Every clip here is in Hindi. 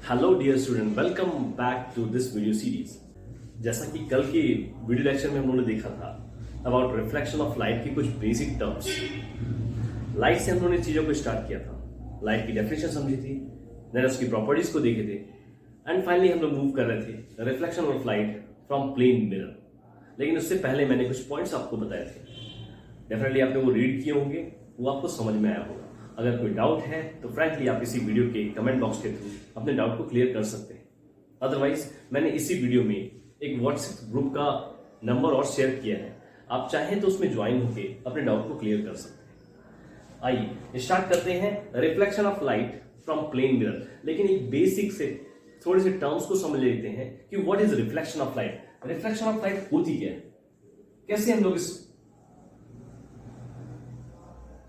Hello dear student, welcome back to this video series. जैसा कि कल की वीडियो लेक्चर में हम लोगों ने देखा था अबाउट रिफ्लेक्शन ऑफ लाइट की कुछ बेसिक टर्म्स। लाइट से हम लोगों ने चीजों को स्टार्ट किया था, लाइट की डेफिनेशन समझी थी, देन उसकी प्रॉपर्टीज को देखे थे, एंड फाइनली हम लोग मूव कर रहे थे reflection of light from plane mirror. लेकिन उससे पहले मैंने कुछ पॉइंट्स आपको बताए थे, डेफिनेटली आपने वो रीड किए होंगे, वो आपको समझ में आया होगा। अगर कोई डाउट है तो फ्रैंकली आप इसी वीडियो के कमेंट बॉक्स के थ्रू अपने डाउट को क्लियर कर सकते हैं। अदरवाइज मैंने इसी वीडियो में एक व्हाट्सएप ग्रुप का नंबर और शेयर किया है, आप चाहें तो उसमें ज्वाइन होकर अपने डाउट को क्लियर कर सकते हैं। आइए स्टार्ट करते हैं reflection of light from plane mirror. लेकिन एक बेसिक से थोड़े से टर्म्स को समझ लेते हैं कि what is reflection of light. Reflection of light होती क्या है, कैसे हम लोग इस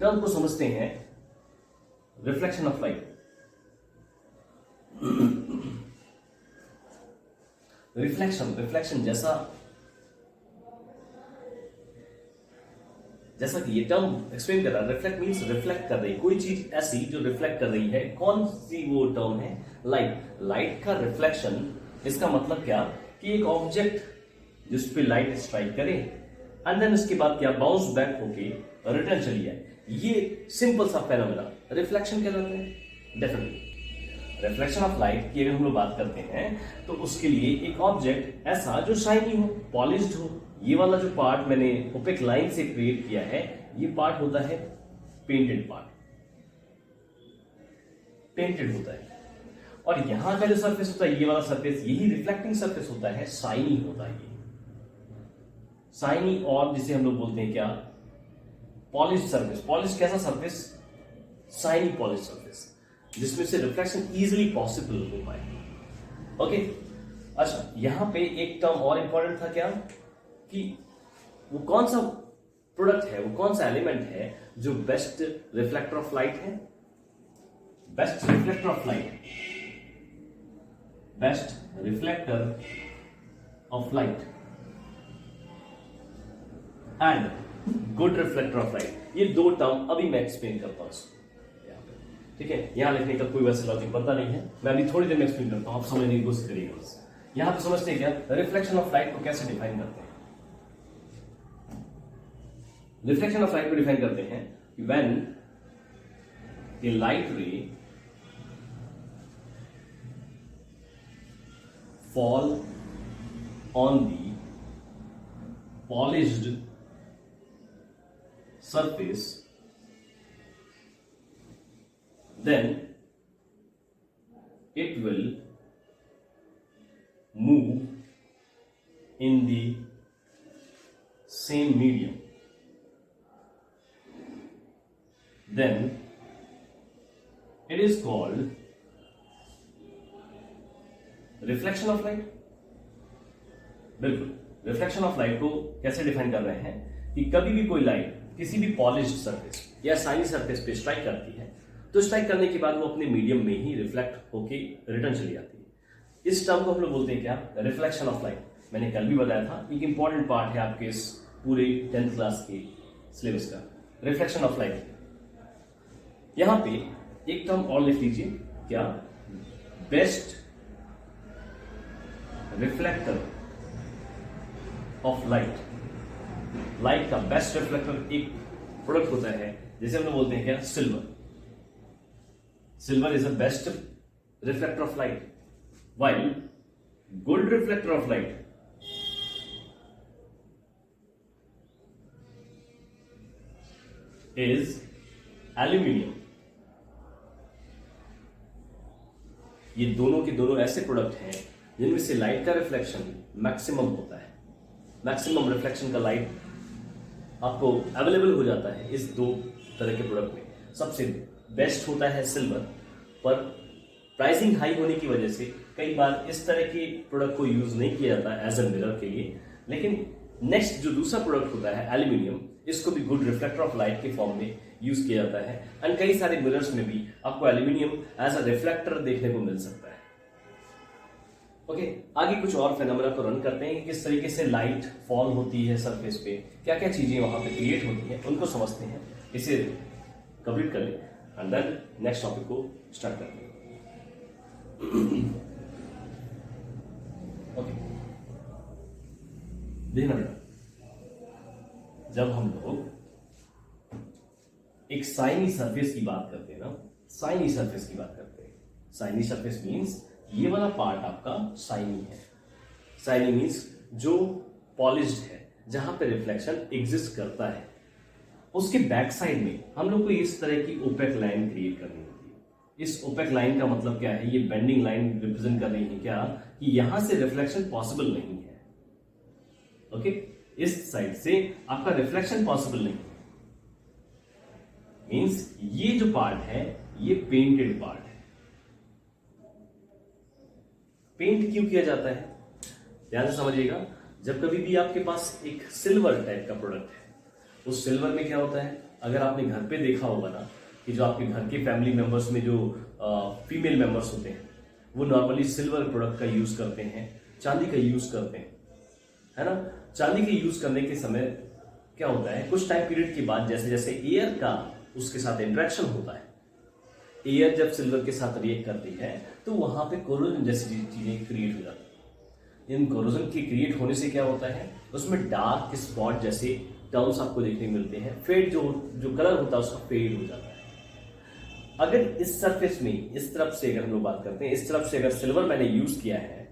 टर्म को समझते हैं। रिफ्लेक्शन ऑफ लाइट, रिफ्लेक्शन जैसा कि ये टर्म एक्सप्लेन कर रहा है, रिफ्लेक्ट मींस रिफ्लेक्ट कर रही, कोई चीज ऐसी जो रिफ्लेक्ट कर रही है। कौन सी वो टर्म है? लाइट का रिफ्लेक्शन। इसका मतलब क्या कि एक ऑब्जेक्ट जिस पे लाइट स्ट्राइक करे एंड देन इसके बाद क्या बाउंस बैक होके रिटर्न चली जाए, ये सिंपल सा फेनोमेना रिफ्लेक्शन कहलाता है। डेफिनेटली रिफ्लेक्शन ऑफ लाइट की अगर हम लोग बात करते हैं तो उसके लिए एक ऑब्जेक्ट ऐसा जो शाइनी हो, पॉलिश्ड हो। ये वाला जो पार्ट मैंने ओपेक लाइन से क्रिएट किया है, ये पार्ट होता है पेंटेड पार्ट, पेंटेड होता है। और यहां का जो सरफेस होता है, ये वाला सरफेस, यही रिफ्लेक्टिंग सरफेस होता है, शाइनी होता है। शाइनी और जिसे हम लोग बोलते हैं क्या, पॉलिश सरफेस। पॉलिश कैसा सरफेस? शाइनी पॉलिश सरफेस, जिसमें से रिफ्लेक्शन इजीली पॉसिबल हो पाए। ओके, अच्छा यहां पे एक टर्म और इंपॉर्टेंट था क्या, कि वो कौन सा प्रोडक्ट है, वो कौन सा एलिमेंट है जो बेस्ट रिफ्लेक्टर ऑफ लाइट है। Best reflector of light, best reflector of light and good reflector of light, ये दो टर्म अभी मैं एक्सप्लेन करता हूं। ठीक है, यहां लिखने का कोई वैसे लॉजिक बनता नहीं है, मैं अभी थोड़ी देर में एक्सप्लेन करता हूं, आप समझने की कोशिश करिएगा बस। यहां पे समझते हैं क्या रिफ्लेक्शन ऑफ लाइट को कैसे डिफाइन करते हैं। रिफ्लेक्शन ऑफ लाइट को डिफाइन करते हैं व्हेन ए लाइट रे fall on the polished surface, then it will move in the same medium. Then it is called reflection of light. बिल्कुल, रिफ्लेक्शन ऑफ लाइट को कैसे डिफाइन कर रहे हैं कि कभी भी कोई लाइट किसी भी पॉलिश्ड सरफेस या शाइनी सरफेस पे स्ट्राइक करती है तो स्ट्राइक करने के बाद वो अपने मीडियम में ही रिफ्लेक्ट होके रिटर्न चली जाती है। इस टर्म को हम लोग बोलते हैं क्या, रिफ्लेक्शन ऑफ लाइट। मैंने कल भी बताया था, एक इंपॉर्टेंट पार्ट है आपके इस पूरे 10th क्लास के सिलेबस का, रिफ्लेक्शन ऑफ लाइट। यहां पे एक टर्म और लिख लीजिए क्या, best reflector of light. Light का बेस्ट रिफ्लेक्टर एक प्रोडक्ट होता है जिसे हम लोग बोलते हैं क्या, silver. Silver is the best reflector of light, while good reflector of light is aluminium. ये दोनों के दोनों ऐसे प्रोडक्ट हैं जिनमें से लाइट का रिफ्लेक्शन मैक्सिमम होता है। मैक्सिमम रिफ्लेक्शन का लाइट आपको अवेलेबल हो जाता है इस दो तरह के प्रोडक्ट में। सबसे बेस्ट होता है सिल्वर, पर प्राइसिंग हाई होने की वजह से कई बार इस तरह के प्रोडक्ट को यूज नहीं किया जाता एज ए मिरर के लिए। लेकिन नेक्स्ट जो दूसरा प्रोडक्ट होता है एल्यूमिनियम, इसको भी गुड रिफ्लेक्टर ऑफ लाइट के फॉर्म में यूज किया जाता है एंड कई सारे मिरर्स में भी आपको एल्यूमिनियम एज अ रिफ्लेक्टर देखने को मिल सकता है। ओके, आगे कुछ और फेनोमेना को रन करते हैं कि किस तरीके से लाइट फॉल होती है सरफेस पे, क्या क्या चीजें वहां पे क्रिएट होती हैं, उनको समझते हैं। इसे कंप्लीट कर लें एंड देन नेक्स्ट टॉपिक को स्टार्ट करते हैं। ओके, देखना बेटा, जब हम लोग एक साइनी सरफेस की बात करते हैं ना, साइनी सरफेस की बात करते हैं, साइनी सरफेस मींस ये वाला पार्ट आपका साइनी है। साइनी मींस जो पॉलिश्ड है, जहां पे रिफ्लेक्शन एग्जिस्ट करता है। उसके बैक साइड में हम लोग को इस तरह की ओपेक लाइन क्रिएट करनी होती है। इस ओपेक लाइन का मतलब क्या है? ये बेंडिंग लाइन रिप्रेजेंट कर रही है क्या कि यहां से रिफ्लेक्शन पॉसिबल नहीं है। ओके, इस साइड से आपका रिफ्लेक्शन पॉसिबल नहीं है। मींस ये जो पार्ट है ये पेंटेड पार्ट है। पेंट क्यों किया जाता है? ध्यान से समझिएगा। जब कभी भी आपके पास एक सिल्वर टाइप का प्रोडक्ट है, उस सिल्वर में क्या होता है, अगर आपने घर पे देखा होगा ना कि जो आपके घर के फैमिली मेंबर्स में जो फीमेल मेंबर्स होते हैं वो नॉर्मली सिल्वर प्रोडक्ट का यूज करते हैं, चांदी का यूज करते हैं, है ना। चांदी के यूज करने के समय क्या होता है, कुछ टाइम पीरियड के बाद जैसे जैसे एयर का उसके साथ इंटरेक्शन होता है, एयर जब सिल्वर के साथ रिएक्ट करती है तो वहां पे कोरोजन जैसी चीजें क्रिएट हो जाती है। इन कोरोजन के क्रिएट होने से क्या होता है, उसमें डार्क स्पॉट जैसे टर्म्स आपको देखने को मिलते हैं। फेड जो कलर होता है उसका फेड हो जाता है। अगर इस सरफेस में इस तरफ से अगर हम लोग बात करते हैं, इस तरफ से अगर सिल्वर मैंने यूज किया है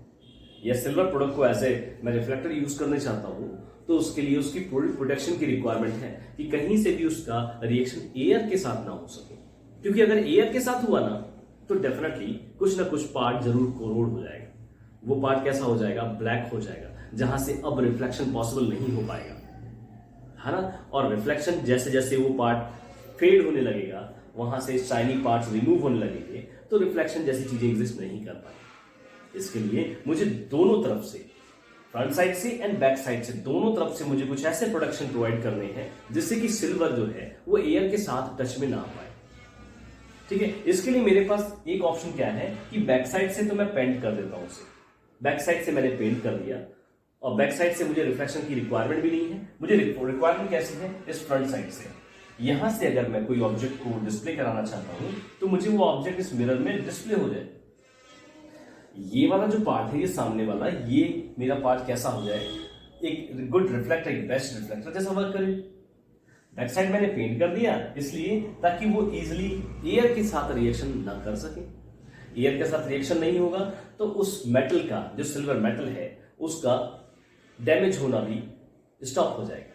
या सिल्वर प्रोडक्ट को एज ए मैं रिफ्लेक्टर यूज करना चाहता हूं, तो उसके लिए उसकी पूरी प्रोटेक्शन की रिक्वायरमेंट है कि कहीं से भी उसका रिएक्शन एयर के साथ ना हो सके। क्योंकि अगर एयर के साथ हुआ ना तो डेफिनेटली कुछ ना कुछ पार्ट जरूर कोरोड हो जाएगा। वो पार्ट कैसा हो जाएगा? ब्लैक हो जाएगा, जहां से अब रिफ्लेक्शन पॉसिबल नहीं हो पाएगा, है ना। और रिफ्लेक्शन जैसे जैसे वो पार्ट फेड होने लगेगा, वहां से शाइनी पार्ट्स रिमूव होने लगेंगे, तो रिफ्लेक्शन जैसी चीजें एग्जिस्ट नहीं कर पाएंगी। इसके लिए मुझे दोनों तरफ से, फ्रंट साइड से एंड बैक साइड से, दोनों तरफ से मुझे कुछ ऐसे प्रोडक्शन प्रोवाइड करने हैं जिससे कि सिल्वर जो है वो एयर के साथ टच में ना आ पाए। ठीक है, इसके लिए मेरे पास एक ऑप्शन क्या है कि बैक साइड से तो मैं पेंट कर देता हूं उसे। बैक साइड से मैंने पेंट कर दिया और बैक साइड से मुझे रिफ्लेक्शन की रिक्वायरमेंट भी नहीं है। मुझे रिक्वायरमेंट कैसी है? इस फ्रंट साइड से। यहां से अगर मैं कोई ऑब्जेक्ट को डिस्प्ले कराना चाहता हूं तो मुझे वो ऑब्जेक्ट इस मिरर में डिस्प्ले हो जाए। ये वाला जो पार्ट है, ये सामने वाला, ये मेरा पार्ट कैसा हो जाए? एक गुड रिफ्लेक्टर, एक बेस्ट रिफ्लेक्टर जैसा वर्क करे। बैक साइड मैंने पेंट कर दिया इसलिए ताकि वो इजिली एयर के साथ रिएक्शन ना कर सके। एयर के साथ रिएक्शन नहीं होगा तो उस मेटल का, जो सिल्वर मेटल है, उसका डैमेज होना भी स्टॉप हो जाएगा।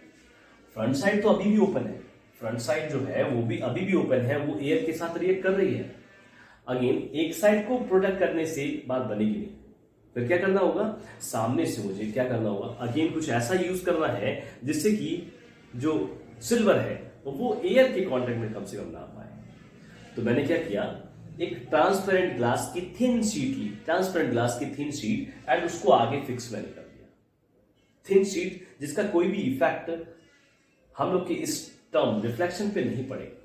फ्रंट साइड तो अभी भी ओपन है, फ्रंट साइड जो है वो भी अभी भी ओपन है, वो एयर के साथ रिएक्ट कर रही है। अगेन एक साइड को प्रोटेक्ट करने से बात बनेगी नहीं, फिर क्या करना होगा? सामने से मुझे क्या करना होगा? अगेन कुछ ऐसा यूज करना है जिससे कि जो सिल्वर है वो एयर के कांटेक्ट में कम से कम ना आ पाए। तो मैंने क्या किया, एक ट्रांसपेरेंट ग्लास की थिन शीट ली, ट्रांसपेरेंट ग्लास की थिन शीट, एंड उसको आगे फिक्स मैंने कर दिया। थिन शीट जिसका कोई भी इफेक्ट हम लोग के इस टर्म रिफ्लेक्शन पे नहीं पड़ेगा।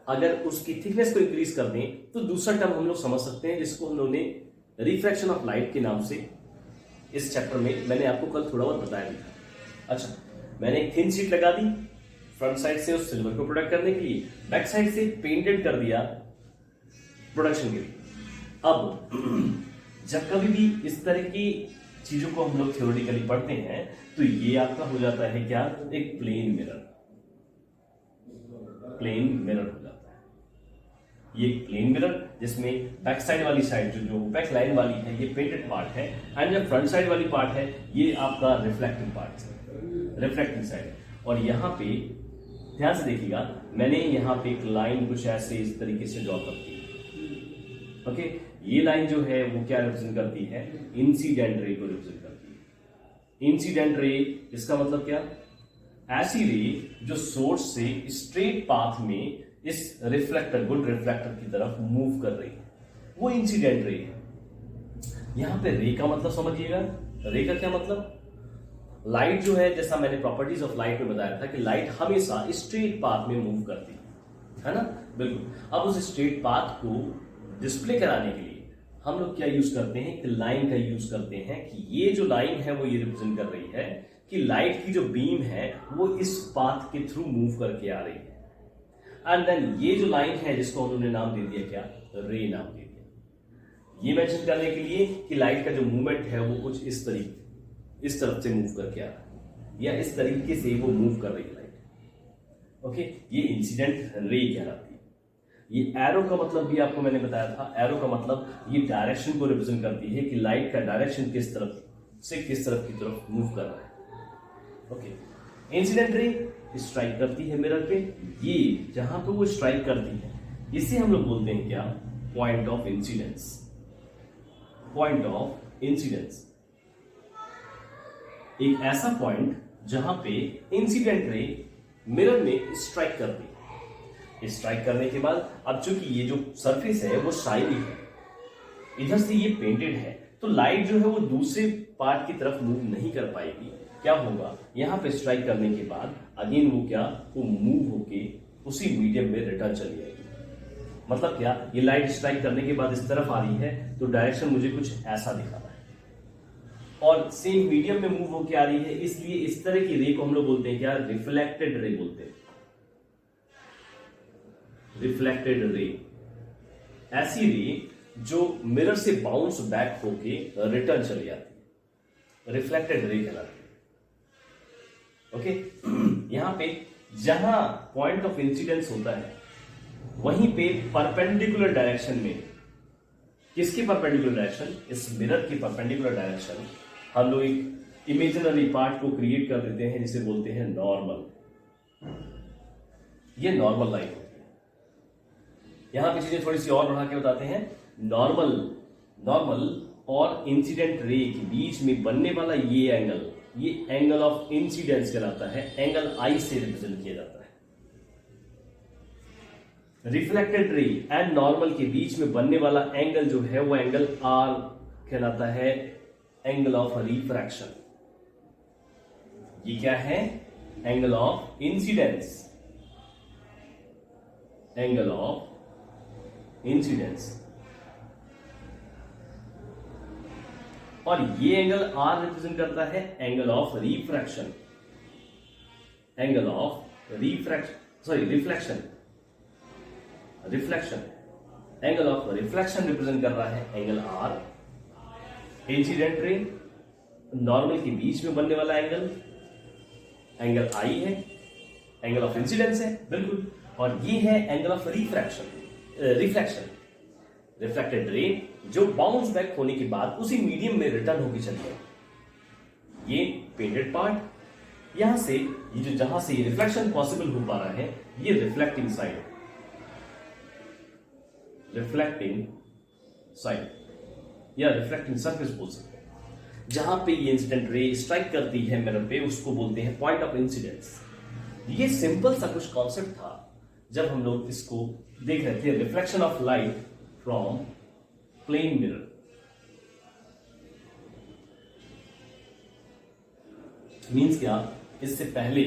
अगर उसकी थिकनेस को इंक्रीज कर दें तो दूसरा टर्म हम लोग समझ सकते हैं, जिसको हम लोगों ने रिफ्रैक्शन ऑफ लाइट के नाम से इस चैप्टर में मैंने आपको कल थोड़ा बहुत बताया भी था। अच्छा, मैंने एक थिन शीट लगा दी फ्रंट साइड से उस सिल्वर को प्रोटेक्ट करने के लिए, बैक साइड से पेंटेड कर दिया प्रोडक्शन के लिए। अब जब कभी भी इस तरह की चीजों को हम लोग थ्योरेटिकली पढ़ते हैं तो ये आपका हो जाता है क्या? एक प्लेन मिरर। प्लेन मिरर हो जाता है ये प्लेन मिरर, जिसमें बैक साइड वाली साइड जो बैक लाइन वाली है ये पेंटेड पार्ट है, एंड जो फ्रंट साइड वाली पार्ट है ये आपका रिफ्लेक्टिंग पार्ट है, रिफ्लेक्टिंग साइड। और यहाँ पे ध्यान से देखिएगा, मैंने यहाँ पे एक लाइन कुछ ऐसे इस तरीके से ड्रॉ कर दी। ओके, ये लाइन जो है वो क्या रिप्रेजेंट करती है? इंसिडेंट रे को रिप्रेजेंट करती है। इंसिडेंट रे, इसका मतलब क्या? ऐसी रे जो सोर्स से स्ट्रेट पाथ में इस रिफ्लेक्टर, गुड रिफ्लेक्टर की तरफ मूव कर रही है, वो इंसिडेंट रे है। यहां पे रे का मतलब समझिएगा। रे का क्या मतलब? लाइट जो है, जैसा मैंने प्रॉपर्टीज ऑफ लाइट में बताया था कि लाइट हमेशा स्ट्रेट पाथ में मूव करती है ना। बिल्कुल। अब उस स्ट्रेट पाथ को डिस्प्ले कराने के लिए हम लोग क्या यूज करते हैं? कि लाइन का यूज करते हैं कि ये जो लाइन है वो ये रिप्रेजेंट कर रही है कि लाइट की जो बीम है वो इस पाथ के थ्रू मूव करके आ रही है। एंड देन ये जो लाइन है जिसको उन्होंने नाम दे दिया क्या? रे नाम दे दिया। ये मेंशन करने के लिए कि लाइट का जो मूवमेंट है वो कुछ इस तरफ से मूव करके आ रहा है या इस तरीके से वो मूव कर रही है लाइट। ओके, ये इंसिडेंट रे कहलाती है। ये एरो का मतलब भी आपको मैंने बताया था, एरो का मतलब ये डायरेक्शन को रिप्रेजेंट करती है कि लाइट का डायरेक्शन किस तरफ से किस तरफ की तरफ मूव कर रहा है। ओके, इंसिडेंट रे स्ट्राइक करती है मिरर पे, ये जहां पे वो स्ट्राइक करती है इसे हम लोग बोलते हैं क्या, point of incidence. Point of incidence एक ऐसा पॉइंट जहां पे इंसिडेंट रे मिरर में स्ट्राइक करती है। स्ट्राइक करने के बाद अब चूंकि ये जो सरफेस है वो शाइनी है, इधर से ये पेंटेड है, तो लाइट जो है वो दूसरे पार्ट की तरफ मूव नहीं कर पाएगी। क्या होगा, यहां पे स्ट्राइक करने के बाद अगेन वो मूव होके उसी मीडियम में रिटर्न चली जाएगी। मतलब क्या, ये लाइट स्ट्राइक करने के बाद इस तरफ आ रही है तो डायरेक्शन मुझे कुछ ऐसा दिखा रहा है और सेम मीडियम में मूव होके आ रही है, इसलिए इस तरह की रे को हम लोग बोलते हैं क्या, रिफ्लेक्टेड रे बोलते हैं। रिफ्लेक्टेड रे ऐसी रे जो मिरर से बाउंस बैक होके रिटर्न चली जाती है, रिफ्लेक्टेड रे कहलाती है। ओके, यहां पे जहां पॉइंट ऑफ इंसिडेंस होता है वहीं पे परपेंडिकुलर डायरेक्शन में, किसके परपेंडिकुलर डायरेक्शन, इस मिरर की परपेंडिकुलर डायरेक्शन, हम लोग एक इमेजिनरी पार्ट को क्रिएट कर देते हैं जिसे बोलते हैं नॉर्मल। ये नॉर्मल लाइन होती है। यहां पे चीजें थोड़ी सी और बढ़ा के बताते हैं। नॉर्मल और इंसिडेंट रे के बीच में बनने वाला ये एंगल ऑफ इंसिडेंस कहलाता है, एंगल आई से रिप्रेजेंट किया जाता है। रिफ्लेक्टेड रे एंड नॉर्मल के बीच में बनने वाला एंगल जो है वो एंगल आर कहलाता है, एंगल ऑफ रिफ्रैक्शन। ये क्या है, angle of incidence, angle of incidence. और ये एंगल आर रिप्रेजेंट करता है angle of refraction, angle of reflection, angle of reflection represent कर रहा है angle R. Incident ray normal के बीच में बनने वाला एंगल आई है, एंगल ऑफ इंसिडेंस है बिल्कुल, और ये है angle of reflection. Reflected ray जो बाउंस बैक होने के बाद उसी मीडियम में रिटर्न होकर चली है। ये पेंटेड पार्ट, यहां से ये जो जहां से ये रिफ्लेक्शन पॉसिबल हो पा रहा है, ये रिफ्लेक्टिंग साइड या रिफ्लेक्टिंग सरफेस बोल सकते हैं। जहां पे ये इंसिडेंट रे स्ट्राइक करती है मिरर पे, उसको बोलते हैं पॉइंट ऑफ इंसिडेंस। ये सिंपल सा कुछ कॉन्सेप्ट था जब हम लोग इसको देख रहे थे, reflection of light from plane mirror. Means क्या, इससे पहले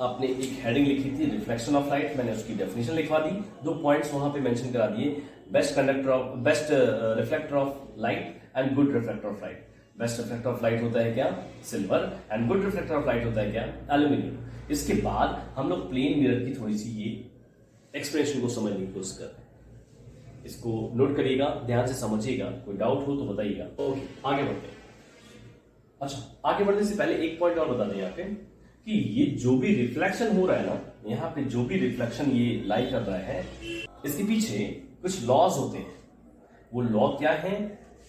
आपने एक हेडिंग लिखी थी रिफ्लेक्शन ऑफ लाइट, मैंने उसकी डेफिनेशन लिखवा दी, 2 पॉइंट्स वहां पे मेंशन करा दिए, best reflector of light and good reflector of light. Best reflector of light होता है क्या, silver, and good reflector of light होता है क्या, एल्यूमिनियम। इसके बाद हम लोग प्लेन मिरर की थोड़ी सी ये एक्सप्रेशन को समझने की कोशिश कर रहे हैं। इसको नोट करिएगा, ध्यान से समझिएगा, कोई डाउट हो तो बताइएगा। ओके, आगे बढ़ते हैं। अच्छा, आगे बढ़ने से पहले एक पॉइंट और बता दें यहाँ पे कि ये जो भी रिफ्लेक्शन हो रहा है ना, यहाँ पे जो भी रिफ्लेक्शन ये लाई कर रहा है, इसके पीछे कुछ लॉज होते हैं। वो लॉ क्या है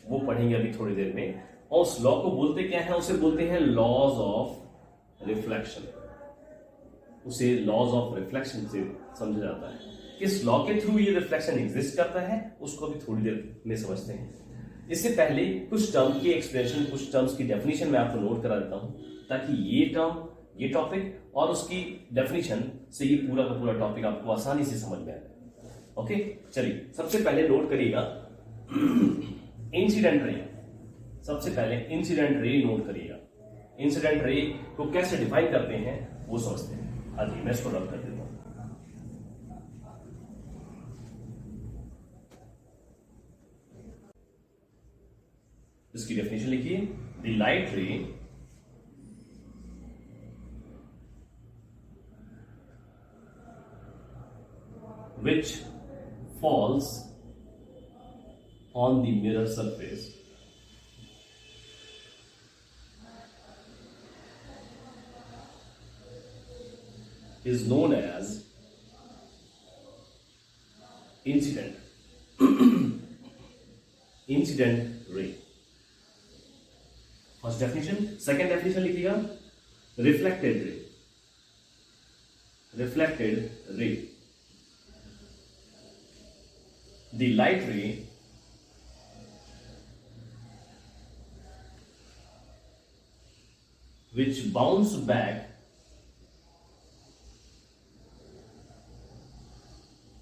वो पढ़ेंगे अभी थोड़ी देर में, और उस लॉ को बोलते क्या है, उसे बोलते हैं लॉज ऑफ रिफ्लेक्शन। उसे लॉज ऑफ रिफ्लेक्शन से समझा जाता है। किस लॉ के थ्रू ये रिफ्लेक्शन एग्जिस्ट करता है उसको भी थोड़ी देर में समझते हैं। इससे पहले कुछ टर्म की एक्सप्रेशन, कुछ टर्म्स की डेफिनेशन मैं आपको नोट करा देता हूं, ताकि ये टर्म, ये टॉपिक और उसकी डेफिनेशन से ये पूरा का पूरा टॉपिक आपको आसानी से समझ में आ जाए। ओके, चलिए सबसे पहले नोट करिएगा इंसिडेंट रे। सबसे पहले इंसिडेंट रे नोट करिएगा। इंसिडेंट रे को कैसे डिफाइन करते हैं वो समझते हैं। आइए मैं इसको रब कर देता हूं। इसकी डेफिनेशन लिखिए, the light ray which falls on the mirror surface is known as incident ray. First definition. Second definition लिखिएगा, reflected ray. The light ray which bounce back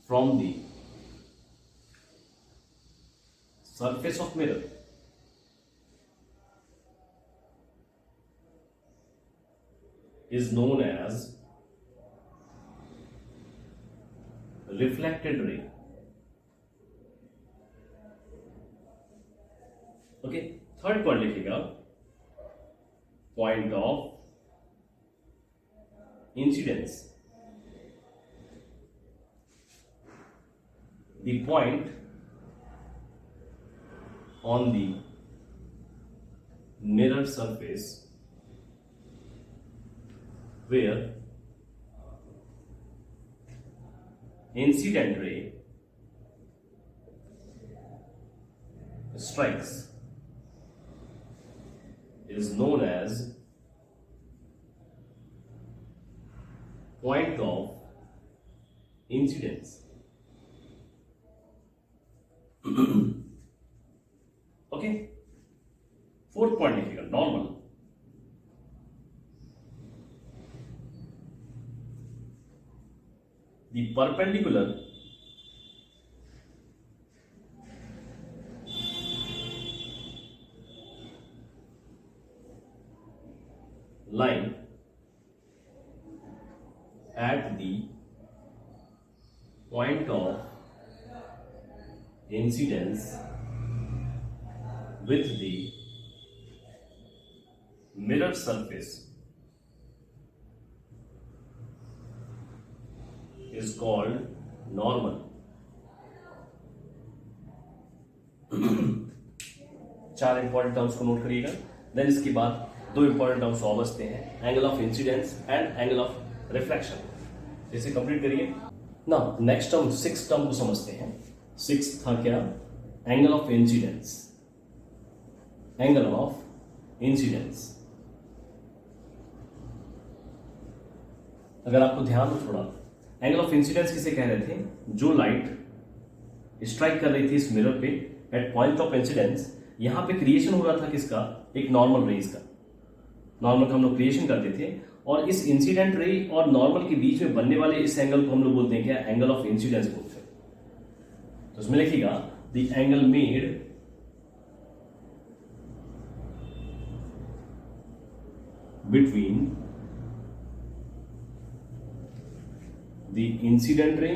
from the surface of mirror is known as reflected ray. Okay, third point लिखिएगा, point of incidence. The point on the mirror surface where incident ray strikes is known as point of incidence. Okay, fourth point लिखिएगा, normal. The perpendicular line at the point of incidence with the mirror surface is called normal. चार इंपॉर्टेंट टर्म्स को नोट करिएगा. देन इसके बाद दो इंपॉर्टेंट टर्म्स और बचते हैं, angle of incidence and angle of reflection. इसे कंप्लीट करिए ना. नेक्स्ट टर्म, सिक्स टर्म को समझते हैं. सिक्स था क्या? Angle of incidence. Angle of incidence, अगर आपको ध्यान हो थोड़ा, एंगल ऑफ इंसिडेंस किसे कह रहे थे? जो लाइट स्ट्राइक कर रही थी इस मिरर पे एट पॉइंट ऑफ इंसिडेंस, यहां पे क्रिएशन हो रहा था किसका? एक नॉर्मल रेज का. नॉर्मल का हम लोग क्रिएशन करते थे, और इस इंसिडेंट रे और नॉर्मल के बीच में बनने वाले इस एंगल को हम लोग बोलते हैं क्या? एंगल ऑफ इंसिडेंस बोलते हैं. तो उसमें लिखिएगा, the angle made between the incident रे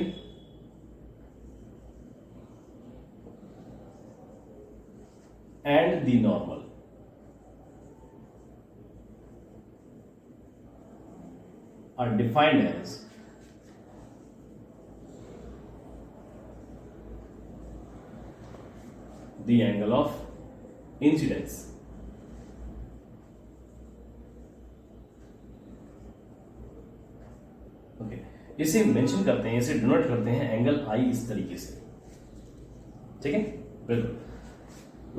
and the normal are defined as the angle of incidence. Okay, इसे मेंशन करते हैं, इसे डिनोट करते हैं एंगल आई इस तरीके से. ठीक है, बिल्कुल.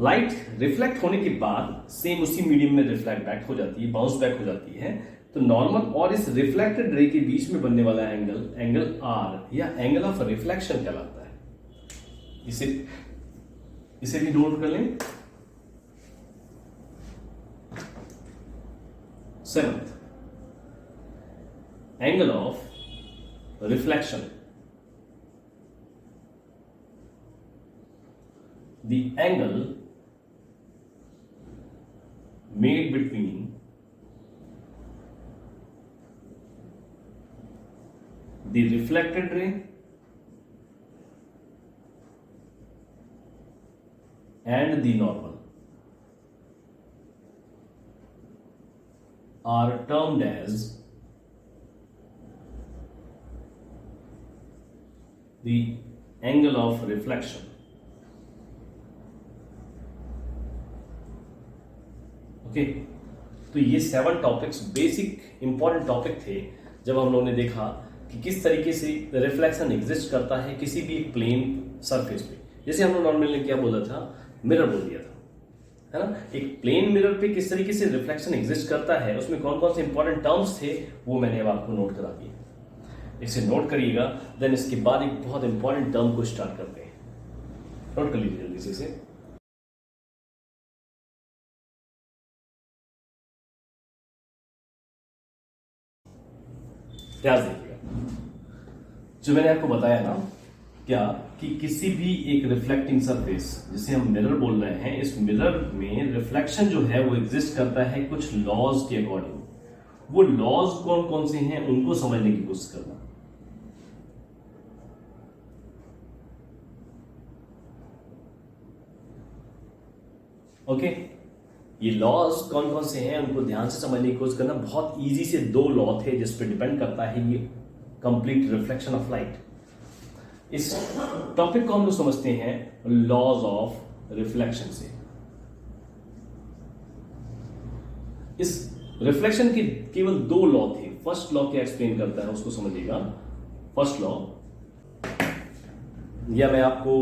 लाइट रिफ्लेक्ट होने के बाद सेम उसी मीडियम में रिफ्लेक्ट बैक हो जाती है, बाउंस बैक हो जाती है. तो नॉर्मल और इस रिफ्लेक्टेड रे के बीच में बनने वाला एंगल, एंगल आर या एंगल ऑफ रिफ्लेक्शन कहलाता है. इसे भी नोट कर लें. Seventh, angle of reflection. The angle made between the reflected ray and the normal are termed as the angle of reflection. Okay, तो ये 7 टॉपिक्स बेसिक इंपॉर्टेंट टॉपिक थे जब हम लोगों ने देखा कि किस तरीके से रिफ्लेक्शन एग्जिस्ट करता है किसी भी एक प्लेन सरफेस पे। जैसे हम लोग नॉर्मली क्या बोला था, मिरर बोल दिया था, है ना। एक प्लेन मिरर पे किस तरीके से रिफ्लेक्शन एग्जिस्ट करता है, उसमें कौन कौन से इंपॉर्टेंट टर्म्स थे वो मैंने अब आपको नोट करा दिया। इसे नोट करिएगा, देन इसके बाद एक बहुत इंपॉर्टेंट टर्म को स्टार्ट करते हैं। नोट कर लीजिए जल्दी से इसे। ध्यान देखिएगा, जो मैंने आपको बताया ना क्या कि किसी भी एक रिफ्लेक्टिंग सरफेस जिसे हम मिरर बोल रहे हैं, इस मिरर में रिफ्लेक्शन जो है वो एग्जिस्ट करता है कुछ लॉज के अकॉर्डिंग। वो लॉज कौन कौन से हैं उनको समझने की कोशिश करना। ओके, ये लॉज कौन कौन से हैं उनको ध्यान से समझने की कोशिश करना। बहुत इजी से 2 लॉ थे जिस पे डिपेंड करता है ये कंप्लीट रिफ्लेक्शन ऑफ लाइट। इस टॉपिक को हम लोग समझते हैं लॉज ऑफ रिफ्लेक्शन से। इस रिफ्लेक्शन के केवल 2 लॉ थे। फर्स्ट लॉ क्या एक्सप्लेन करता है उसको समझिएगा। फर्स्ट लॉ, या मैं आपको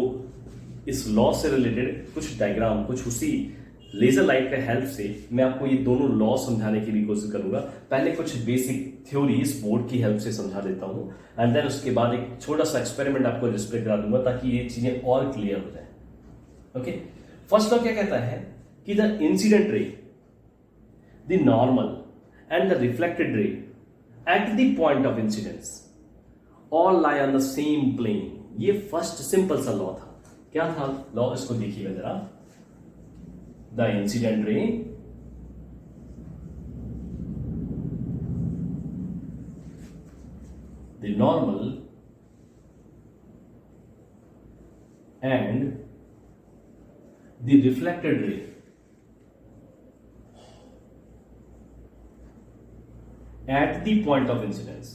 इस लॉ से रिलेटेड कुछ डायग्राम, कुछ उसी लेजर लाइट का हेल्प से मैं आपको ये दोनों लॉ समझाने की भी कोशिश करूंगा। पहले कुछ बेसिक थ्योरी इस बोर्ड की हेल्प से समझा देता हूं, एंड देन उसके बाद एक छोटा सा एक्सपेरिमेंट आपको डिस्प्ले करा दूंगा ताकि ये चीजें और क्लियर हो जाए। ओके, फर्स्ट लॉ क्या कहता है कि the incident ray, the normal and the reflected ray at the point of incidence all lie on the same plane. ये फर्स्ट सिंपल सा लॉ था। क्या था लॉ, इसको देखिएगा जरा। The incident ray the normal and the reflected ray at the point of incidence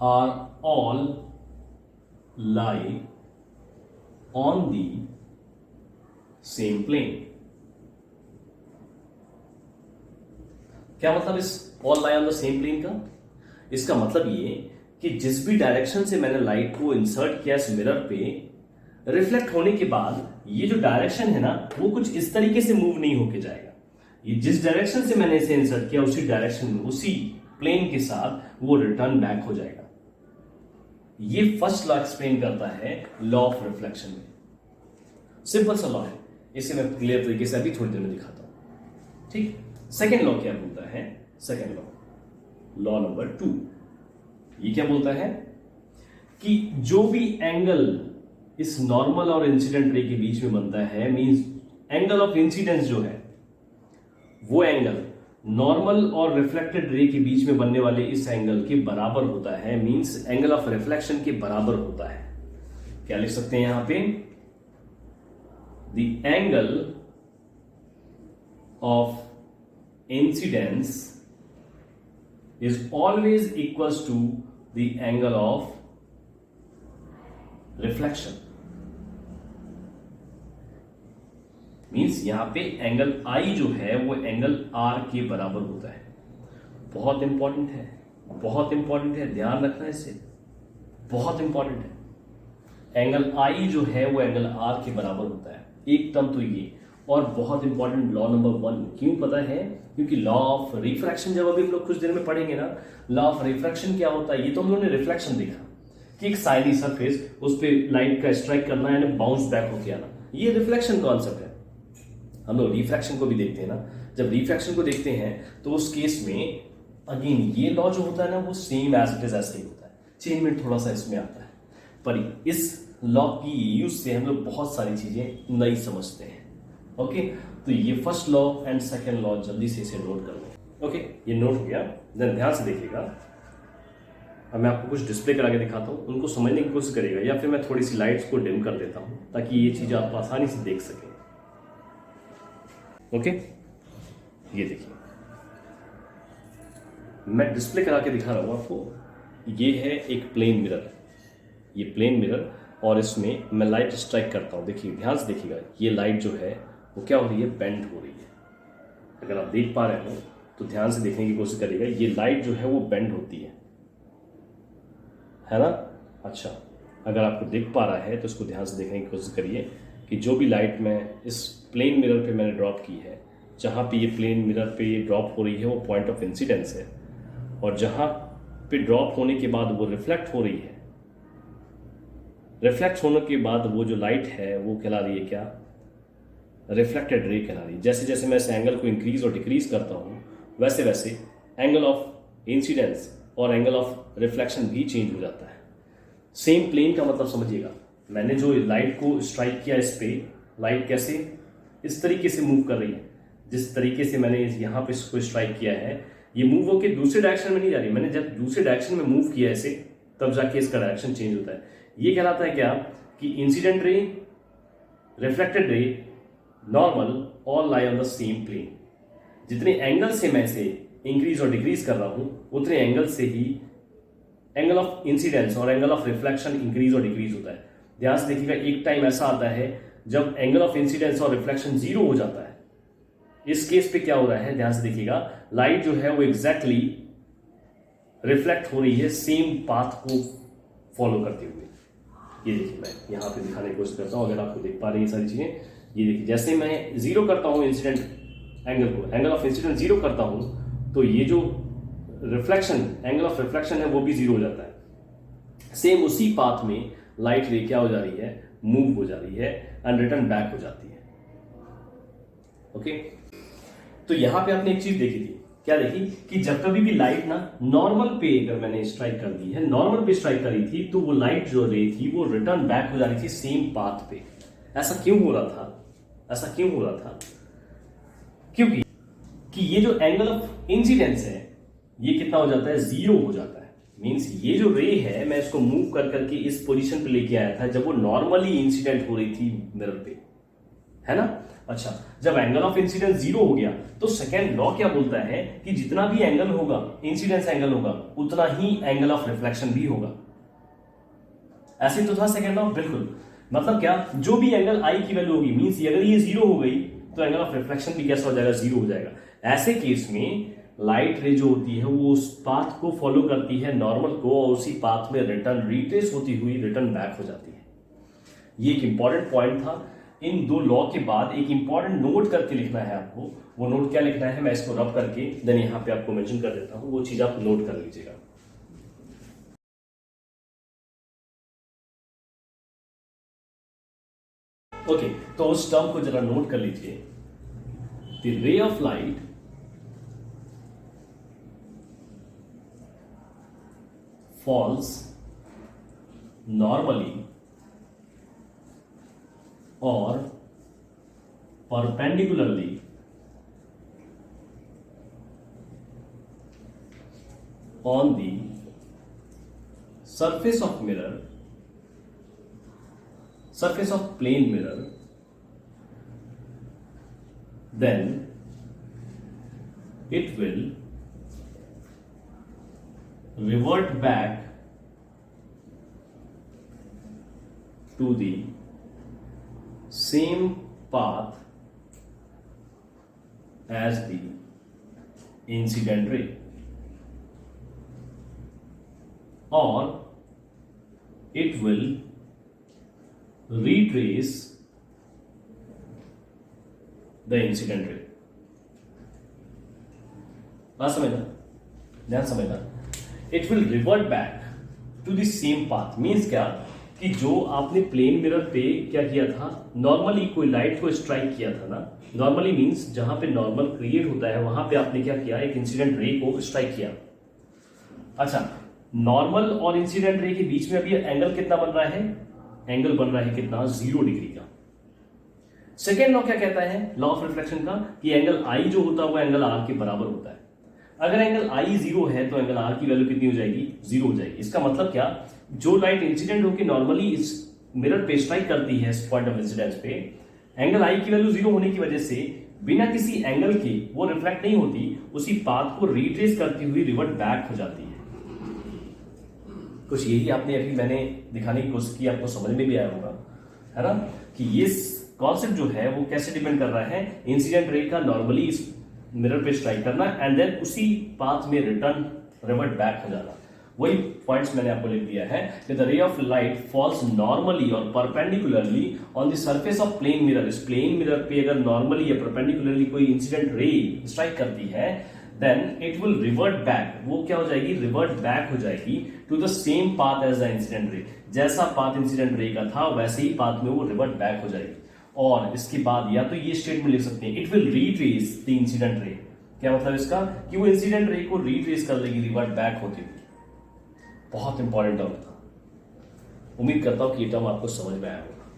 are all lie on the same plane। क्या मतलब इस all lie on the same plane का? इसका मतलब ये कि जिस भी डायरेक्शन से मैंने लाइट को इंसर्ट किया इस मिरर पे, रिफ्लेक्ट होने के बाद ये जो डायरेक्शन है ना वो कुछ इस तरीके से मूव नहीं होके जाएगा। ये जिस डायरेक्शन से मैंने इसे इंसर्ट किया उसी डायरेक्शन में, उसी प्लेन के साथ वो रिटर्न बैक हो जाएगा। ये फर्स्ट लॉ एक्सप्लेन करता है लॉ ऑफ रिफ्लेक्शन में। सिंपल सा लॉ है, इसे मैं क्लियर तरीके से अभी थोड़ी देर में दिखाता हूं। ठीक, सेकेंड लॉ क्या बोलता है? सेकेंड लॉ नंबर 2, ये क्या बोलता है कि जो भी एंगल इस नॉर्मल और इंसिडेंट रे के बीच में बनता है, मींस एंगल ऑफ इंसिडेंस जो है वो एंगल नॉर्मल और रिफ्लेक्टेड रे के बीच में बनने वाले इस एंगल के बराबर होता है, मींस एंगल ऑफ रिफ्लेक्शन के बराबर होता है। क्या लिख सकते हैं यहां पे? The angle of incidence is always equals to the angle of reflection. Means यहां पे एंगल आई जो है वो एंगल आर के बराबर होता है। बहुत इंपॉर्टेंट है, बहुत इंपॉर्टेंट है, ध्यान रखना इसे, बहुत इंपॉर्टेंट है। एंगल आई जो है वो एंगल आर के बराबर होता है। एक टर्म तो ये, और बहुत इंपॉर्टेंट लॉ नंबर 1 क्यों पता है? क्योंकि लॉ ऑफ रिफ्रैक्शन जब अभी हम लोग कुछ देर में पढ़ेंगे ना, लॉ ऑफ रिफ्रैक्शन क्या होता है, ये तो हम लोगों ने रिफ्लेक्शन देखा कि एक साइनी सरफेस उस पर लाइट का स्ट्राइक करना है, बाउंस बैक होके आना, ये रिफ्लेक्शन कॉन्सेप्ट है। हम लोग रिफ्रैक्शन को भी देखते हैं ना, जब रिफ्रैक्शन को देखते हैं तो उस केस में अगेन ये लॉ जो होता है ना वो सेम एज इट इज ऐसे ही होता है, चेंजमेंट थोड़ा सा इसमें आता है, पर इस लॉ की यूज से हम लोग बहुत सारी चीजें नई समझते हैं। ओके, तो ये first law and second law जल्दी से इसे नोट कर लो। ओके, ये नोट हो गया, देन ध्यान से देखिएगा। अब मैं आपको कुछ डिस्प्ले करा के दिखाता हूँ, उनको समझने की कोशिश करेगा, या फिर मैं थोड़ी सी लाइट्स को डिम कर देता हूँ ताकि ये चीज़ आप आसानी से देख सकें। ओके, ये देखिए मैं डिस्प्ले करा के दिखा रहा हूँ आपको। ये है एक प्लेन मिरर, ये प्लेन मिरर, और इसमें मैं लाइट स्ट्राइक करता हूँ, देखिए ध्यान से देखिएगा, ये लाइट जो है वो क्या हो रही है, बेंड हो रही है। अगर आप देख पा रहे हो तो ध्यान से देखने की कोशिश करिएगा, ये लाइट जो है वो बेंड होती है ना। अच्छा, अगर आपको दिख पा रहा है तो इसको ध्यान से देखने की कोशिश करिए कि जो भी लाइट मैं इस प्लेन मिरर पे मैंने ड्रॉप की है, जहाँ पे ये प्लेन मिरर पे ये ड्रॉप हो रही है वो पॉइंट ऑफ इंसिडेंस है, और जहाँ पे ड्रॉप होने के बाद वो रिफ्लेक्ट हो रही है, रिफ्लेक्ट होने के बाद वो जो लाइट है वो कहला रही है क्या, रिफ्लेक्टेड रे कहला रही है। जैसे जैसे मैं इस एंगल को इंक्रीज और डिक्रीज करता हूँ वैसे वैसे एंगल ऑफ इंसिडेंस और एंगल ऑफ रिफ्लेक्शन भी चेंज हो जाता है। सेम प्लेन का मतलब समझिएगा, मैंने जो लाइट को स्ट्राइक किया इस पे, लाइट कैसे इस तरीके से मूव कर रही है, जिस तरीके से मैंने यहाँ पे इसको स्ट्राइक किया है, ये मूव होकर दूसरे डायरेक्शन में नहीं जा रही, मैंने जब दूसरे डायरेक्शन में मूव किया इसे तब जाके इसका डायरेक्शन चेंज होता है। ये कहलाता है क्या कि incident ray, reflected ray, normal all lie on the same plane. जितने एंगल से मैं इसे इंक्रीज और डिक्रीज कर रहा हूं उतने एंगल से ही एंगल ऑफ इंसिडेंस और एंगल ऑफ रिफ्लेक्शन इंक्रीज और डिक्रीज होता है। ध्यान से देखिएगा, एक टाइम ऐसा आता है जब एंगल ऑफ इंसिडेंस और रिफ्लेक्शन जीरो हो जाता है। इस केस पे क्या हो रहा है, ध्यान से देखिएगा, लाइट जो है वो एग्जैक्टली रिफ्लेक्ट हो रही है सेम पाथ को फॉलो करते हुए। ये देखिए, मैं यहाँ पे दिखाने की कोशिश करता हूँ, अगर आपको देख पा रही है सारी चीजें। ये देखिए, जैसे मैं जीरो करता हूँ इंसिडेंट एंगल को, एंगल ऑफ इंसिडेंट जीरो करता हूँ तो ये जो रिफ्लेक्शन, एंगल ऑफ रिफ्लेक्शन है वो भी जीरो हो जाता है। सेम उसी पाथ में लाइट रे क्या हो जा रही है, मूव हो जा रही है एंड रिटर्न बैक हो जाती है। ओके, तो यहां पे आपने एक चीज देखी थी, क्या देखी कि जब कभी भी लाइट ना नॉर्मल पे अगर मैंने स्ट्राइक कर दी है, नॉर्मल पे स्ट्राइक करी थी तो वो लाइट जो रे थी वो रिटर्न बैक हो जा रही थी सेम पाथ पे। ऐसा क्यों हो रहा था, ऐसा क्यों हो रहा था, क्योंकि कि ये जो एंगल ऑफ इंसिडेंस है ये कितना हो जाता है, जीरो हो जाता है। मींस ये जो रे है मैं इसको मूव कर करके इस पोजीशन पे लेके आया था जब वो नॉर्मली इंसिडेंट हो रही थी मिरर पे, है ना। अच्छा, जब एंगल ऑफ इंसिडेंस जीरो हो गया तो सेकेंड लॉ क्या बोलता है कि जितना भी एंगल होगा, इंसिडेंस एंगल होगा, उतना ही एंगल ऑफ रिफ्लेक्शन भी होगा। ऐसे तो था सेकेंड लॉ, बिल्कुल। मतलब क्या, जो भी एंगल आई की वैल्यू होगी, मींस अगर ये जीरो हो गई तो एंगल ऑफ रिफ्लेक्शन भी कैसा हो जाएगा, जीरो हो जाएगा। ऐसे केस में लाइट रे जो होती है वो उस पाथ को फॉलो करती है नॉर्मल को, और उसी पाथ में रिटर्न रिट्रेस होती हुई रिटर्न बैक हो जाती है। ये एक इंपॉर्टेंट पॉइंट था। इन दो लॉ के बाद एक इंपॉर्टेंट नोट करके लिखना है आपको। वो नोट क्या लिखना है, मैं इसको रब करके देन यहाँ पे आपको मेंशन कर देता हूँ, वो चीज आप नोट कर लीजिएगा। ओके, तो उस टर्म को जरा नोट कर लीजिए। The ray of light falls normally or perpendicularly on the surface of mirror, surface of plane mirror, then it will revert back to the same path as the incident ray, or it will retrace the incident ray। बात समझना, ध्यान समझना। It will revert back to the same path, means क्या कि जो आपने प्लेन मिरर पे क्या किया था, नॉर्मली कोई लाइट को स्ट्राइक किया था ना, नॉर्मली मीन्स जहां पे नॉर्मल क्रिएट होता है वहां पे आपने क्या किया, एक इंसिडेंट रे को स्ट्राइक किया। अच्छा, नॉर्मल और इंसिडेंट रे के बीच में अभी एंगल कितना बन रहा है, एंगल बन रहा है कितना, 0 डिग्री का। सेकेंड लॉ क्या कहता है, लॉ ऑफ रिफ्लेक्शन का, कि एंगल आई जो होता है वो एंगल आर के बराबर होता है। अगर एंगल आई 0 है तो एंगल आर की वैल्यू कितनी हो जाएगी, 0 हो जाएगी। इसका मतलब क्या, जो लाइट इंसिडेंट होकर नॉर्मली इस मिरर पे स्ट्राइक करती है इस पॉइंट ऑफ इंसिडेंस पे, एंगल आई की वैल्यू 0 होने की वजह से बिना किसी एंगल के वो रिफ्लेक्ट नहीं होती, उसी पाथ को रिट्रेस करती हुई रिवर्ट बैक हो जाती है। कुछ यही आपने अभी मैंने दिखाने की कोशिश की, आपको समझ में भी आया होगा, है ना, कि ये कॉन्सेप्ट जो है वो कैसे डिपेंड कर रहा है इंसिडेंट रे का नॉर्मली इस मिरर पे स्ट्राइक करना एंड देन उसी पाथ में रिटर्न रिवर्ट बैक हो जाना। वही पॉइंट्स मैंने आपको लिख दिया है कि the ray of light falls normally और perpendicularly on the surface of plane mirror. इस प्लेन मिरर पे अगर नॉर्मली या परपेंडिकुलरली कोई इंसिडेंट रे स्ट्राइक करती है then it will revert back. वो क्या हो जाएगी, रिवर्ट बैक हो जाएगी to the same path as the incident ray. जैसा पाथ इंसिडेंट रे का था वैसे ही पाथ में वो रिवर्ट बैक हो जाएगी। और इसके बाद या तो ये स्टेटमेंट लिख सकते हैं, it will retrace the incident रे। क्या मतलब इसका, कि वो इंसिडेंट रे को रीट्रेस कर लेगी रिवर्ट बैक होती हुई। बहुत इंपॉर्टेंट टर्म था, उम्मीद करता हूं कि ये टर्म आपको समझ में आया होगा।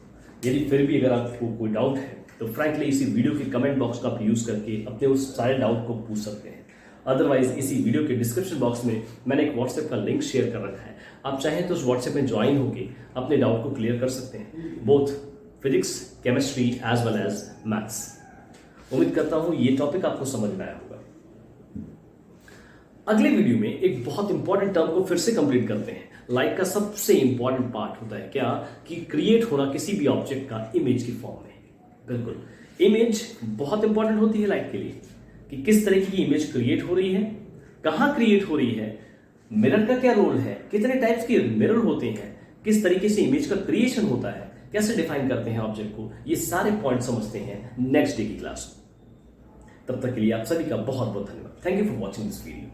यदि फिर भी अगर आपको कोई डाउट है तो फ्रैंकली इसी वीडियो के कमेंट बॉक्स का आप यूज करके अपने उस सारे डाउट को पूछ सकते हैं। अदरवाइज इसी वीडियो के डिस्क्रिप्शन बॉक्स में मैंने एक व्हाट्सएप का लिंक शेयर कर रखा है, आप चाहें तो उस व्हाट्सएप में ज्वाइन होकर अपने डाउट को क्लियर कर सकते हैं, both physics, chemistry as well as maths. उम्मीद करता हूं ये टॉपिक आपको समझ में आया होगा। अगले वीडियो में एक बहुत इंपॉर्टेंट टर्म को फिर से कंप्लीट करते हैं। लाइट का सबसे इंपॉर्टेंट पार्ट होता है क्या, कि क्रिएट होना किसी भी ऑब्जेक्ट का इमेज की फॉर्म में। बिल्कुल, इमेज बहुत इंपॉर्टेंट होती है लाइट के लिए, कि किस तरीके की इमेज क्रिएट हो रही है, कहां क्रिएट हो रही है, मिरर का क्या रोल है, कितने टाइप्स के मिरर होते हैं, किस तरीके से इमेज का क्रिएशन होता है, कैसे डिफाइन करते हैं ऑब्जेक्ट को, ये सारे पॉइंट समझते हैं नेक्स्ट डे की क्लास। तब तक के लिए आप सभी का बहुत बहुत धन्यवाद। Thank you for watching this video.